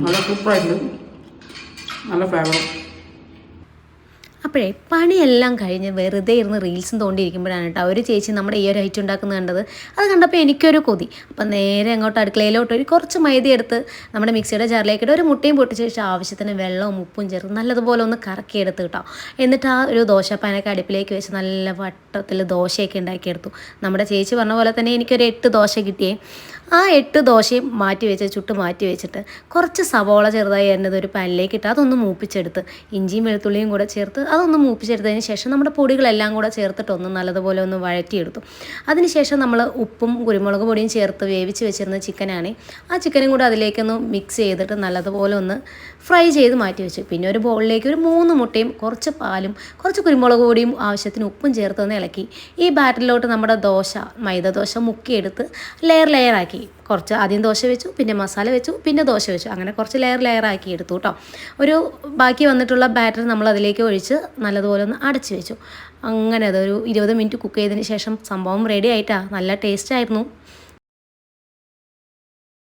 നല്ല സൂപ്പറായിട്ടുണ്ട്, നല്ല ഫ്ലേവറും. അപ്പോഴേ പണിയെല്ലാം കഴിഞ്ഞ് വെറുതെ ഇരുന്ന് റീൽസും തോണ്ടിയിരിക്കുമ്പോഴാണ് കേട്ടോ ഒരു ചേച്ചി നമ്മുടെ ഈ ഒരു ഐറ്റം ഉണ്ടാക്കുന്നത് കണ്ടത്. അത് കണ്ടപ്പോൾ എനിക്കൊരു കൊതി. അപ്പം നേരെ അങ്ങോട്ട് അടുക്കളയിലോട്ട് ഒരു കുറച്ച് മൈദ എടുത്ത് നമ്മുടെ മിക്സിയുടെ ജാറിലേക്കിട്ട് ഒരു മുട്ടയും പൊട്ടിച്ച ശേഷം ആവശ്യത്തിന് വെള്ളവും ഉപ്പും ചേർത്ത് നല്ലതുപോലെ ഒന്ന് കറക്കിയെടുത്ത് കേട്ടോ. എന്നിട്ട് ആ ഒരു ദോശപ്പാനൊക്കെ അടുപ്പിലേക്ക് വെച്ച് നല്ല വട്ടത്തിൽ ദോശയൊക്കെ ഉണ്ടാക്കിയെടുത്തു. നമ്മുടെ ചേച്ചി പറഞ്ഞ പോലെ തന്നെ എനിക്കൊരു 8 ദോശ കിട്ടിയേ. ആ 8 ദോശയും ചുട്ട് മാറ്റി വെച്ചിട്ട് കുറച്ച് സവോള ചെറുതായി എന്നത് ഒരു പാനിലേക്ക് ഇട്ട് അതൊന്ന് മൂപ്പിച്ചെടുത്ത് ഇഞ്ചിയും വെളുത്തുള്ളിയും കൂടെ ചേർത്ത് അതൊന്ന് മൂപ്പിച്ചെടുത്തതിന് ശേഷം നമ്മുടെ പൊടികളെല്ലാം കൂടെ ചേർത്തിട്ടൊന്ന് നല്ലതുപോലെ ഒന്ന് വഴറ്റിയെടുത്തു. അതിനുശേഷം നമ്മൾ ഉപ്പും കുരുമുളക് പൊടിയും ചേർത്ത് വേവിച്ച് വെച്ചിരുന്ന ചിക്കനാണ്. ആ ചിക്കനും കൂടെ അതിലേക്കൊന്ന് മിക്സ് ചെയ്തിട്ട് നല്ലതുപോലെ ഒന്ന് ഫ്രൈ ചെയ്ത് മാറ്റി വെച്ചു. പിന്നെ ഒരു ബൗളിലേക്ക് ഒരു 3 മുട്ടയും കുറച്ച് പാലും കുറച്ച് കുരുമുളക് പൊടിയും ആവശ്യത്തിന് ഉപ്പും ചേർത്തൊന്ന് ഇളക്കി ഈ ബാറ്ററിലോട്ട് നമ്മുടെ മൈദ ദോശ മുക്കിയെടുത്ത് ലെയർ ആക്കി. കുറച്ച് ആദ്യം ദോശ വെച്ചു, പിന്നെ മസാല വെച്ചു, പിന്നെ ദോശ വെച്ചു, അങ്ങനെ കുറച്ച് ലെയർ ആക്കി എടുത്തു കേട്ടോ. ഒരു ബാക്കി വന്നിട്ടുള്ള ബാറ്റർ നമ്മൾ അതിലേക്ക് ഒഴിച്ച് നല്ലതുപോലെ ഒന്ന് അടച്ചു വെച്ചു. അങ്ങനെ അതൊരു 20 മിനിറ്റ് കുക്ക് ചെയ്തതിന് ശേഷം സംഭവം റെഡി ആയിട്ടാണ്. നല്ല ടേസ്റ്റ് ആയിരുന്നു.